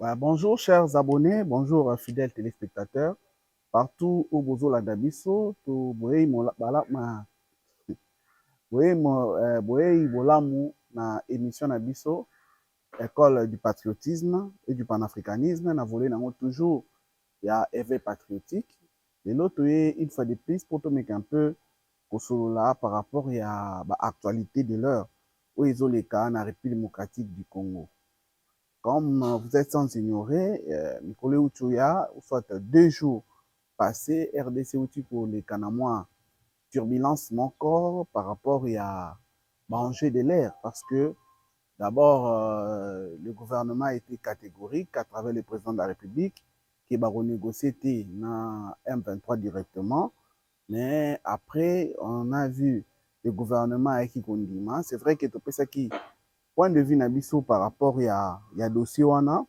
Ouais, bonjour chers abonnés, bonjour fidèles téléspectateurs. Partout où vous la dabiso, to boye boye bolamu na émission na biso, école du patriotisme et du panafricanisme, na volé nango toujours il y a éveil patriotique. Et l'autre une fois de plus pour te mettre un peu là par rapport à l'actualité de l'heure où ils ont les cas en République démocratique du Congo. Comme vous êtes sans ignorer, Nicolas Ouchouya, soit 2 jours passés, RDC Outi pour les Canamois, turbulence mon corps par rapport à manger de l'air. Parce que d'abord, le gouvernement a été catégorique à travers le président de la République qui va renégocier dans M23 directement. Mais après, on a vu le gouvernement avec qui condiment. C'est vrai que tout ça qui point de vue Nabiso par rapport à dossier Wana,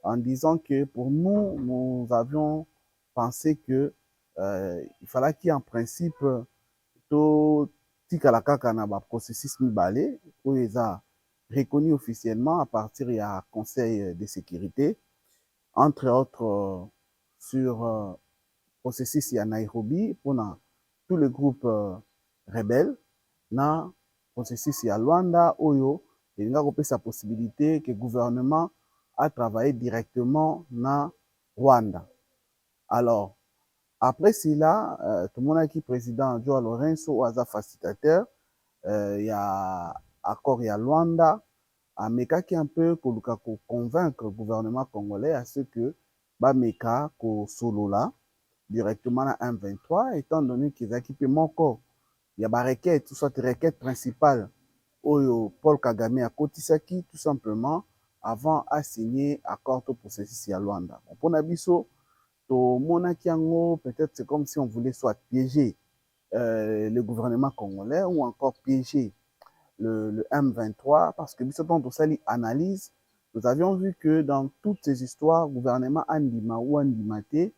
en disant que pour nous, nous avions pensé que il fallait qu'en principe, tout tikalakaka na ba processus mibale, où ils ont reconnu officiellement à partir du Conseil de sécurité, entre autres sur processus à Nairobi pour tous les groupes rebelles, na processus à Luanda, Oyo, et il y a sa possibilité que le gouvernement a travaillé directement na Rwanda. Alors, après cela, tout le monde a qui président Joao Lorenzo, Oaza facilitateur, il y a accord à Luanda, à Meka qui un peu pour convaincre le gouvernement congolais à ce que Meka ko solo là directement à M23, étant donné qu'ils ont équipé mon corps. Il y a des requêtes, tout ça, des requêtes principales. Oyo Paul Kagame a Kotisaki, tout simplement, avant à signer accord au processus à Luanda. Pour Nabiso, peut-être c'est comme si on voulait soit piéger le gouvernement congolais ou encore piéger le M23, parce que quand on s'est analyse, nous avions vu que dans toutes ces histoires, gouvernement Andima ou Andimate,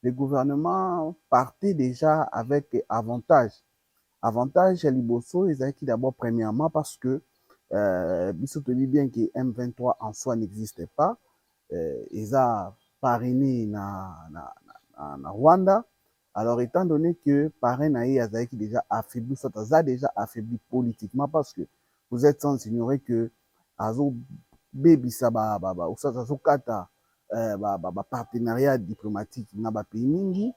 le gouvernement partait déjà avec avantage. Avantage à Liboso, ils avaient d'abord premièrement parce que Bissot dit bien que M23 en soi n'existait pas. Ils ont parrainé na Rwanda. Alors, étant donné que parrain a déjà affaibli, soit a déjà affaibli politiquement parce que vous êtes sans ignorer que Azo Bebisa ou soit Azo Kata partenariat diplomatique na ba pays mingi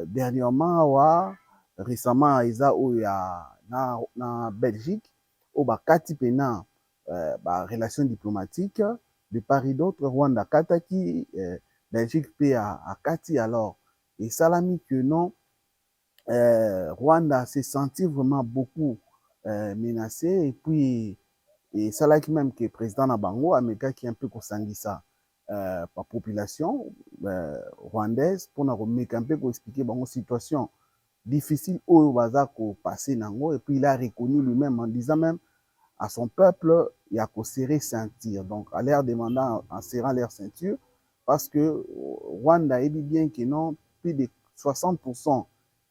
dernièrement wa récemment eza oyo ya na Belgique au bakati pena relation diplomatique de part et d'autre Rwanda kataki Belgique pe à kati alors et salami que non Rwanda s'est senti vraiment beaucoup menacé et puis et ça là qui même que président Nabango Ameka qui un peu kosangisa par population rwandaise pour nous remettre un peu expliquer bango situation difficile au baza ko passer nango et puis il a reconnu lui-même en disant même à son peuple il y a qu'au serrer ceinture donc à l'air demandant en serrant leur ceinture parce que Rwanda est bien que non plus de 60%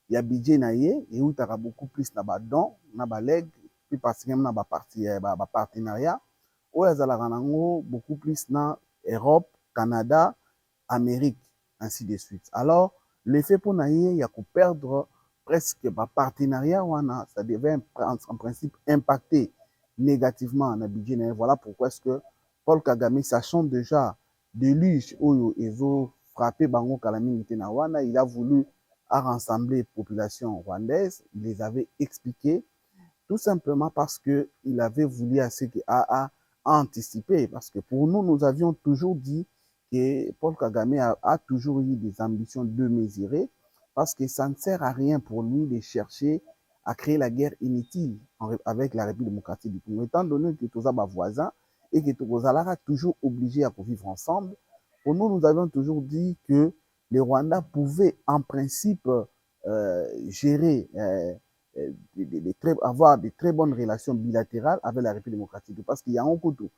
il y a budget naie et où tu as beaucoup plus na ba don na ba leg plus particulièrement na ba parti ba partenariat où ils ont beaucoup plus na Europe, Canada, Amérique ainsi de suite. Alors l'effet pour naie il y a qu'on perdre presque ba partenariat wana ça devait en principe impacter négativement na budget naie. Voilà pourquoi est-ce que Paul Kagame sachant déjà de luge où ils ont frappé bango calamité na wana il a voulu à rassembler population rwandaise, il les avait expliqué tout simplement parce qu'il avait voulu à anticiper. Parce que pour nous, nous avions toujours dit que Paul Kagame a toujours eu des ambitions démesurées parce que ça ne sert à rien pour lui de chercher à créer la guerre inutile avec la République démocratique du Congo. Étant donné que tous nos voisins et que tous les toujours obligés à vivre ensemble, pour nous, nous avions toujours dit que le Rwanda pouvait en principe gérer avoir de très bonnes relations bilatérales avec la République démocratique. Parce qu'il y a un coup de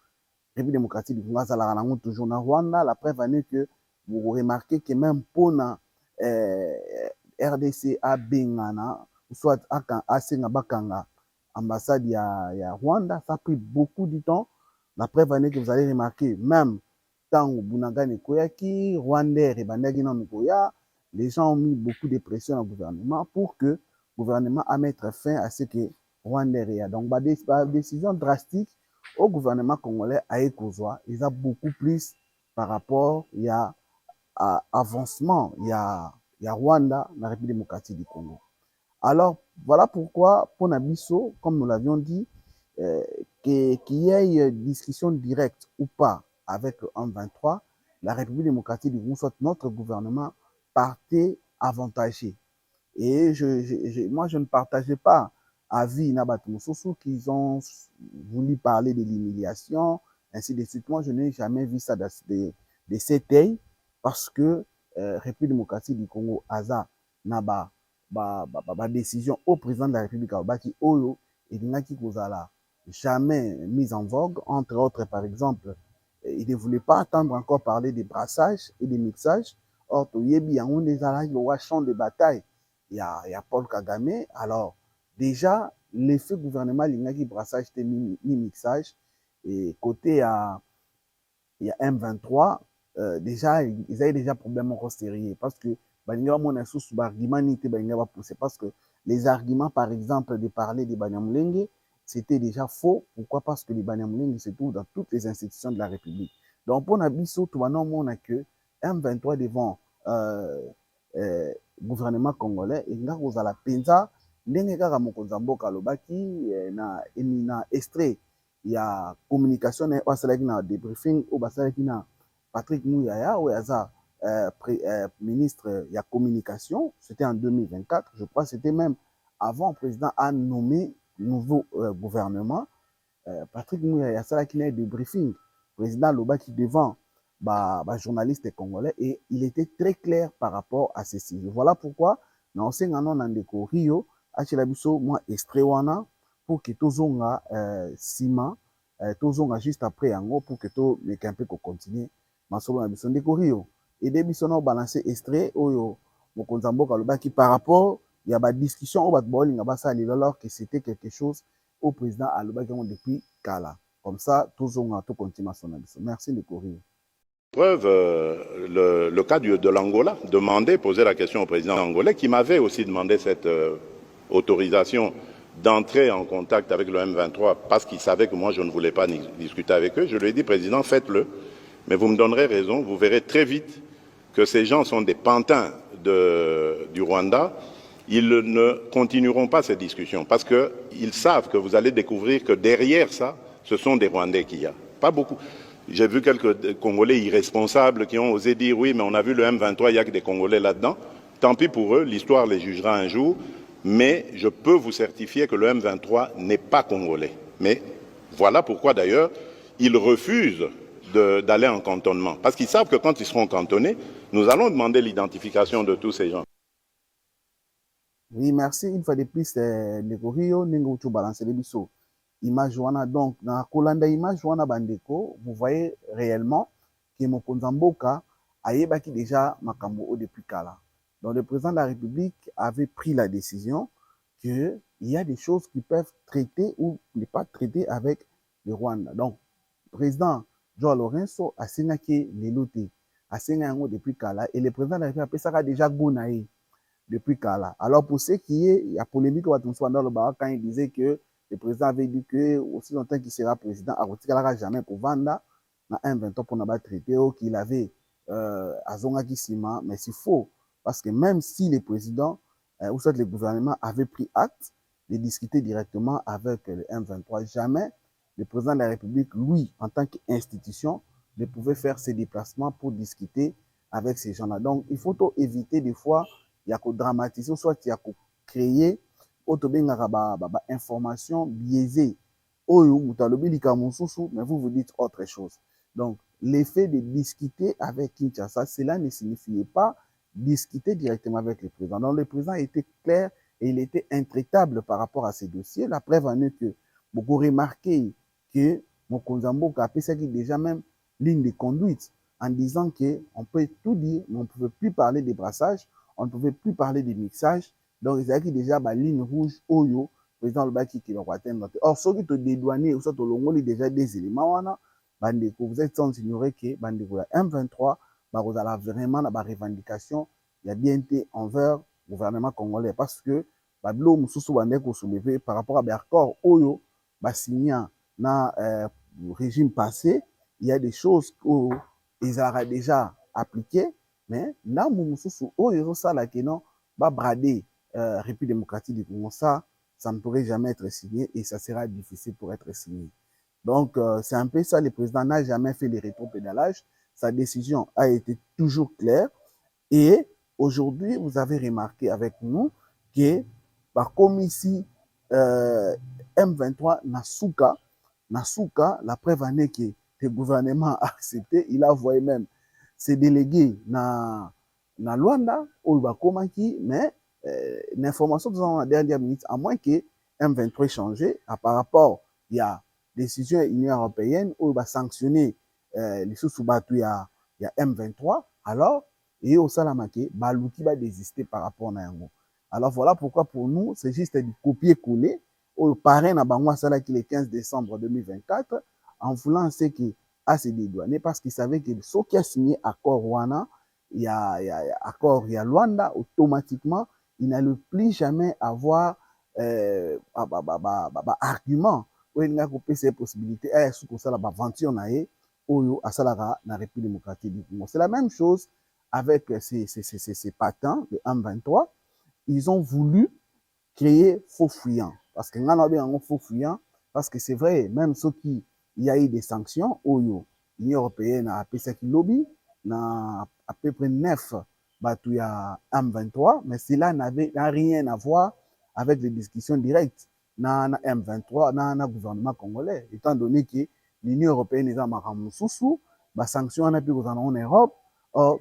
République démocratique du Congo, ça la toujours dans Rwanda. La preuve est que vous remarquez que même pour la RDC à Bengana, soit à Sengabakanga, ambassade ya Rwanda, ça a pris beaucoup de temps. La preuve est que vous allez remarquer, même Tango Bunagane Koyaki, Rwanda et Bandagi Nanukoya, les gens ont mis beaucoup de pression au gouvernement pour que le gouvernement a mettre fin à ce que Rwanda ait. Donc, décision drastique au gouvernement congolais a Ekozwa, ils ont beaucoup plus par rapport à avancement, il y a Rwanda, la République démocratique du Congo. Alors, voilà pourquoi, pour Nabiso, comme nous l'avions dit, qu'il y ait une discussion directe ou pas avec le 1-23, la République démocratique du Congo, soit notre gouvernement, partait avantagé. Et moi, je ne partageais pas avis Nabatumusoso qu'ils ont voulu parler de l'humiliation, ainsi de suite. Moi, je n'ai jamais vu ça de cet œil parce que République démocratique du Congo, ASA, Naba, décision au président de la République, Baki Oyo, et Dinaki Kozala, jamais mise en vogue. Entre autres, par exemple, il ne voulait pas attendre encore parler des brassages et des mixages. Or, Toyebi, on est dans le champ de bataille. Il y a Paul Kagame. Alors, déjà, l'effet gouvernement, il y a brassage et mixage. Et côté, il y a M23, déjà, ils avaient déjà problème en sérieux parce que parce que les arguments, par exemple, de parler des Banyamulenge, c'était déjà faux. Pourquoi? Parce que les Banyamulenge se trouvent dans toutes les institutions de la République. Donc, pour Nabiso, tout le monde a que M23 devant gouvernement congolais, et là, vous allez penser, ndenge kaka mokonzi mboka alobaki na extrait il y a communication na basalaki na débriefing ou basalaki na Patrick Mouyaya ou aza ministre il y a communication, c'était en 2024, je crois c'était même avant le président a nommé nouveau gouvernement. Patrick Mouyaya asalaki na débriefing, président alobaki devant journaliste congolais et il était très clair par rapport à ceci. Voilà pourquoi na osengana na ndeko Rio achela biso moi extrait wana pour que tozonga sima tozonga juste après yango pour que to meke un peu ko continuer masolo na biso ndeko Rio et de biso na balancer extrait oyo mokonzi mboka lobaki par rapport il y a ba discussion au batbolinga basali alors que c'était quelque chose au président alobaki depuis kala comme ça tozonga to continuer son biso. Merci ndeko Rio. Preuve, le cas de l'Angola, poser la question au président angolais qui m'avait aussi demandé cette autorisation d'entrer en contact avec le M23 parce qu'il savait que moi je ne voulais pas discuter avec eux. Je lui ai dit, président, faites-le, mais vous me donnerez raison, vous verrez très vite que ces gens sont des pantins du Rwanda. Ils ne continueront pas ces discussions parce qu'ils savent que vous allez découvrir que derrière ça, ce sont des Rwandais qu'il y a. Pas beaucoup. J'ai vu quelques Congolais irresponsables qui ont osé dire oui, mais on a vu le M23, il n'y a que des Congolais là-dedans. Tant pis pour eux, l'histoire les jugera un jour. Mais je peux vous certifier que le M23 n'est pas congolais. Mais voilà pourquoi d'ailleurs, ils refusent d'aller en cantonnement. Parce qu'ils savent que quand ils seront cantonnés, nous allons demander l'identification de tous ces gens. Oui, merci. Une fois de plus, Ndeko Rio, Ningo tu balancer les bisous. Image wana donc na kolanda image wana bandeko, vous voyez réellement que mokonzi mboka ayebaki déjà makambo depuis kala. Donc le président de la République avait pris la décision que il y a des choses qui peuvent traiter ou ne pas traiter avec le Rwanda. Donc le président Joao Lorenzo a signé les lotés, a signé depuis kala et le président de la République a déjà gonaé depuis kala. Alors pour ce qui est, il y a polémique quand il disait que le président avait dit que aussi longtemps qu'il sera président, il n'aura jamais pour vendre dans un 20 ans pour ne pas traiter qu'il avait à Zonga Kissima, mais c'est faux. Parce que même si le président ou soit le gouvernement avait pris acte de discuter directement avec le M23, jamais le président de la République, lui, en tant qu'institution, ne pouvait faire ses déplacements pour discuter avec ces gens-là. Donc, il faut éviter des fois, il y a qu'à dramatiser, soit il y a qu'à créer information biaisée. Mais vous vous dites autre chose. Donc, l'effet de discuter avec Kinshasa, cela ne signifiait pas discuter directement avec le président. Donc, le président était clair et il était intraitable par rapport à ces dossiers. La preuve en est que beaucoup remarqué que Mokonzi Mboka a déjà même ligne de conduite en disant qu'on peut tout dire, mais on ne pouvait plus parler des brassages, on ne pouvait plus parler des mixages. Donc, il y a déjà la ligne rouge, Oyo, président Lobaki qui va atteindre. Or, ceux qui te dédouanent, ou soit déjà des éléments, bandeko, vous êtes sans ignorer que bandeko ya M23 bakozala vraiment na ba revendication ya BNT envers le gouvernement congolais parce que babilo mususu bandeko soulever par rapport à accord oyo basigna na régime passé, il y a des choses où ils auraient déjà appliquées, mais là mususu oyo ça là que non ba brader République démocratique du Congo, ça ne pourrait jamais être signé et ça sera difficile pour être signé. Donc, c'est un peu ça, le président n'a jamais fait les rétropédalages. Sa décision a été toujours claire. Et aujourd'hui, vous avez remarqué avec nous que, comme ici, M23 Nasuka, la preuve en est que le gouvernement a accepté, il a envoyé même ses délégués na Luanda, où il va commencer, mais l'information dans la dernière minute, à moins que M23 ait changé, par rapport, il y a décision de l'Union européenne où il va sanctionner les sous-bateaux, il y a M23, alors, et au Salamake, Balouki va désister par rapport à Yango. Alors voilà pourquoi pour nous, c'est juste du copier-coller. Au parrain à Bangwa Salaki le 15 décembre 2024, en voulant ce qui a se dédouaner parce qu'il savait que ceux qui a signé accord Rwanda, il y a accord, il y a Luanda, automatiquement, il n'allait plus jamais avoir argument où il n'y a pas ces possibilités. Et ce que ça, la aventure naïe, Oyo, à Salara, na République démocratique du Congo. C'est la même chose avec ces patents de M23. Ils ont voulu créer faux fuyants. Parce que nous avons faux fuyants, parce que c'est vrai, même ceux qui il y a eu des sanctions, Oyo, l'Union européenne a appelé ça qui lobby, na à peu près 9 bateaux à M23, mais cela n'a rien à voir avec les discussions directes na M23, na gouvernement congolais, étant donné que l'Union européenne est en Maramoussousou, les sanctions en Europe,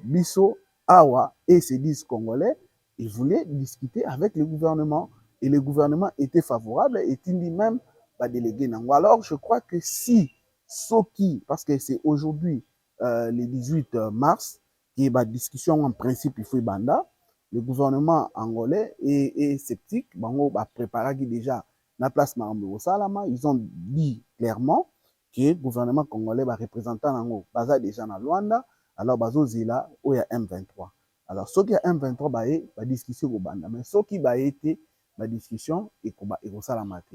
Bisso, Awa et ces 10 Congolais, ils voulaient discuter avec le gouvernement et le gouvernement était favorable et il dit même pas délégué. Alors je crois que si Soki, parce que c'est aujourd'hui le 18 mars, qui est la discussion en principe, il faut banda, le gouvernement angolais est sceptique, bango va préparer déjà la place Marambo Salama, ils ont dit clairement que le gouvernement congolais va représenter nango baza déjà na Luanda, alors bazo zila où il y a M23. Alors ceux qui a M23 ba ba discussion au banda, mais ceux qui ba été la discussion et salamate.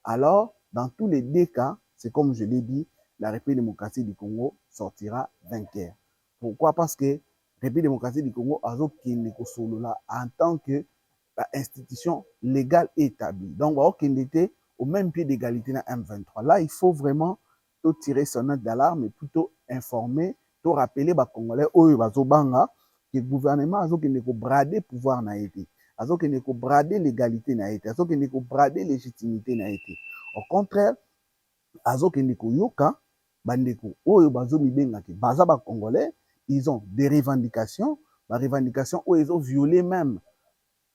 Alors dans tous les deux cas, c'est comme je l'ai dit, la République démocratique du Congo sortira vainqueur. Pourquoi? Parce que la République démocratique du Congo a en tant que institution légale et établie. Donc, aucun était au même pied d'égalité dans M23. Là, il faut vraiment tout tirer son note d'alarme et plutôt informer, tout rappeler les Congolais, que le gouvernement a brader le pouvoir na été. A brader l'égalité na été. A brader légitimité na été. Au contraire, a yoka bandeko oyo bazo mibenga ke baza ba Congolais, ils ont des revendications, ba revendications où ils ont violé même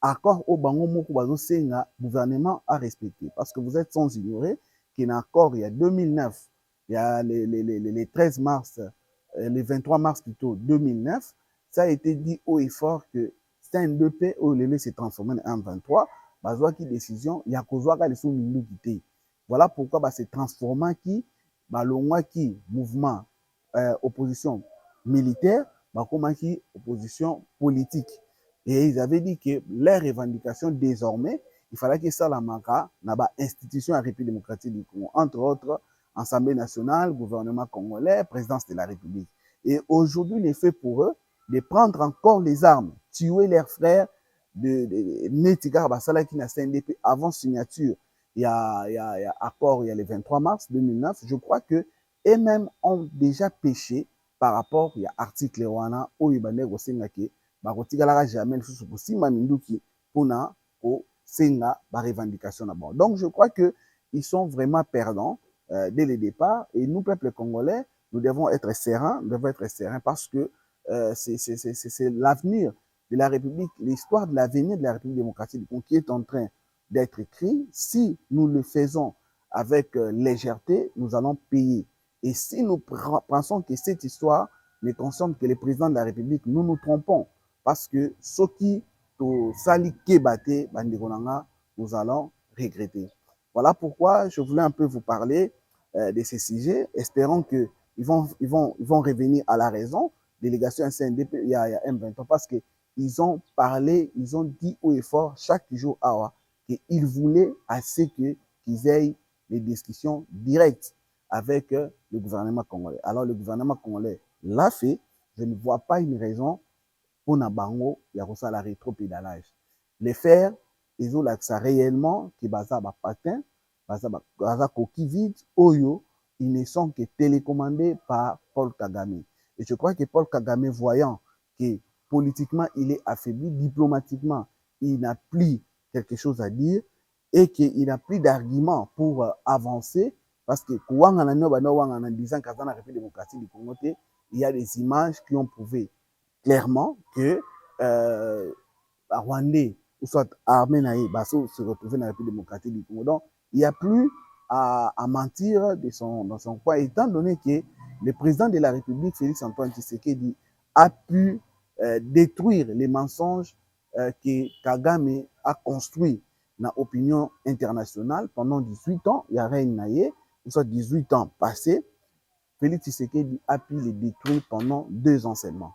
accord au bango moko bazo senga gouvernement à respecter parce que vous êtes sans ignorer qu'il y a un accord il y a 2009, il y a les 13 mars, les 23 mars plutôt 2009, ça a été dit haut et fort que c'est un 2P où le s'est transformé en 23, bazo qui décision il y a kozwa ka les sous mindu quitté. Voilà pourquoi bah, c'est transformant qui balongwa qui mouvement opposition militaire, bah comment qui opposition politique. Et ils avaient dit que les revendications désormais, il fallait que ça la manque dans institution à République démocratique du Congo, entre autres Assemblée nationale, gouvernement congolais, présidence de la République. Et aujourd'hui, il est fait pour eux de prendre encore les armes, tuer leurs frères de Netikar Basala qui n'a CNDP avant signature. Il y a accord, il y a le 23 mars 2009. Je crois que eux-mêmes ont déjà péché par rapport, il y a article Rwanda, où il y a bakotikalaka jamais lisusu kosimba minduki mpona kosenga barevendication na bango. Donc je crois que ils sont vraiment perdants dès le départ et nous peuple congolais nous devons être sereins, parce que c'est l'avenir de la République, l'histoire de l'avenir de la République démocratique du Congo qui est en train d'être écrit. Si nous le faisons avec légèreté, nous allons payer. Et si nous pensons que cette histoire ne concerne que le président de la République, nous nous trompons. Parce que ce qui sali kebate bandikonanga, nous allons regretter. Voilà pourquoi je voulais un peu vous parler de ces sujets, espérant que vont revenir à la raison. Délégation CNDP, il y a M23, parce qu'ils ont parlé, ils ont dit haut et fort chaque jour qu'ils voulaient assez qu'ils aient des discussions directes avec le gouvernement congolais. Alors le gouvernement congolais l'a fait. Je ne vois pas une raison pour Nabango, il y a la rétropédalage. Les faire, ils ont ça réellement, qui basa patin, basa coquille vide, oyo, ils ne sont que télécommandés par Paul Kagame. Et je crois que Paul Kagame, voyant que politiquement, il est affaibli, diplomatiquement, il n'a plus quelque chose à dire et qu'il n'a plus d'arguments pour avancer, parce que en disant qu'à la République démocratique du Congo, il y a des images qui ont prouvé clairement que Rwandais ou soit armés se retrouver dans la République démocratique du Congo. Donc, il n'y a plus à mentir dans son coin, étant donné que le président de la République, Félix Antoine Tshisekedi, a pu détruire les mensonges que Kagame a construits dans l'opinion internationale pendant 18 ans. Il y a rien, soit 18 ans passés. Félix Tshisekedi a pu les détruire pendant 2 ans seulement.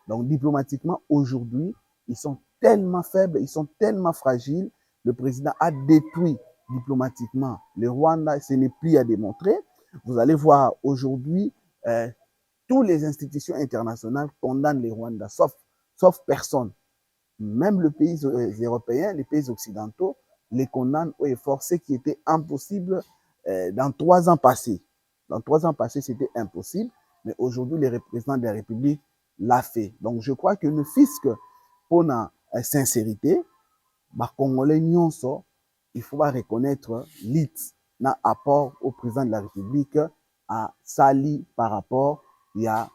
Donc, diplomatiquement, aujourd'hui, ils sont tellement faibles, ils sont tellement fragiles. Le président a détruit diplomatiquement le Rwanda, ce n'est plus à démontrer. Vous allez voir aujourd'hui, toutes les institutions internationales condamnent les Rwandais, sauf personne. Même les pays européens, les pays occidentaux, les condamnent au effort, ce qui était impossible dans 3 ans passés. Dans 3 ans passés, c'était impossible, mais aujourd'hui, les représentants de la République l'ont fait. Donc, je crois que ne fût-ce que pour la sincérité, les Congolais, il faut reconnaître l'it dans apport au président de la République à Sali par rapport à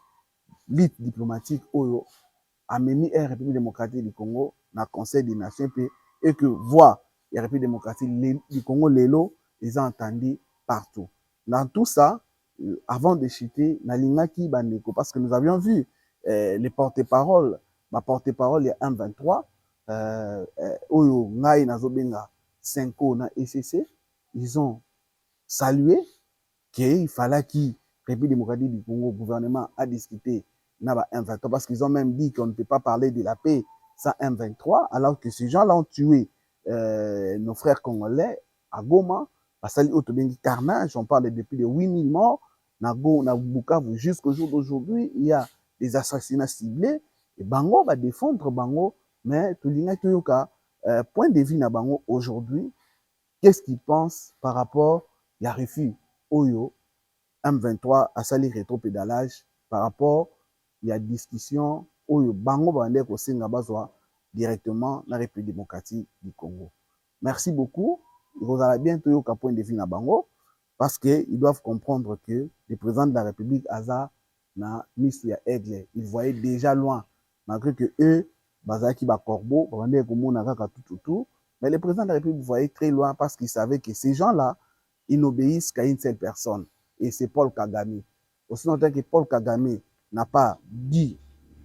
l'it diplomatique au a mis la République démocratique du Congo dans le Conseil des Nations et que voix la République démocratique du Congo, ils ont entendu partout. Dans tout ça, avant de chuter, parce que nous avions vu les porte-paroles, ma porte-parole il y a 1-23, Oyo Ngai Nazobenga, Senko na ECC, ils ont salué qu'il fallait que la République démocratique du Congo, le gouvernement a discuté M23, parce qu'ils ont même dit qu'on ne peut pas parler de la paix sans M23, alors que ces gens-là ont tué nos frères congolais à Goma, parce que carnage, on parle depuis de 8000 morts, na Bukavu jusqu'au jour d'aujourd'hui, il y a des assassinats ciblés, et Bango va défendre Bango, mais tout le point de vue na Bango aujourd'hui, qu'est-ce qu'ils pensent par rapport à refus Oyo M23 a sali rétropédalage par rapport à la discussion Oyo Bango Bande Kosenga Bazwa directement dans la République démocratique du Congo. Merci beaucoup. Vous allez bientôt au point de vue na Bango parce qu'ils doivent comprendre que le président de la République Aza na misu ya aigle, ils voyaient déjà loin malgré que eux bazaki ba corbeau Bande Komona kaka tout. Mais le président de la République voyait très loin parce qu'il savait que ces gens-là, ils n'obéissent qu'à une seule personne. Et c'est Paul Kagame. Aussi longtemps que Paul Kagame n'a pas dit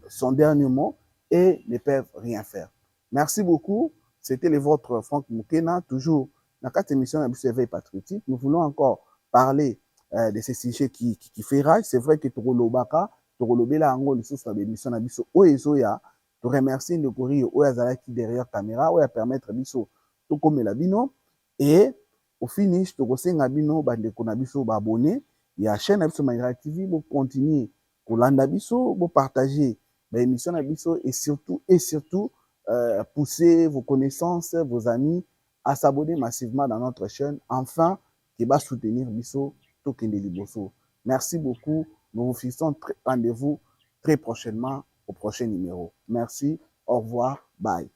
son dernier mot et ne peuvent rien faire. Merci beaucoup. C'était le vôtre Franck Moukena, toujours dans 4 émissions de Éveil Patriotique. Nous voulons encore parler de ces sujets qui fait rage. C'est vrai que Torolobaka, Torolobela Ango, les sources de l'émission Nabiso Oezoya, te remercie de courir Oezalaki derrière caméra, Oya permettre Biso tout comme la bino. Et au finish, tu as bino bandeko na biso ba abonné il y a chaîne biso Maïra TV pour continuer kolanda biso pour partager les émissions na biso et surtout pousser vos connaissances, vos amis à s'abonner massivement dans notre chaîne, enfin qui va soutenir biso tout kende liboso. Merci beaucoup. Nous vous fixons rendez-vous très prochainement au prochain numéro. Merci, au revoir, bye.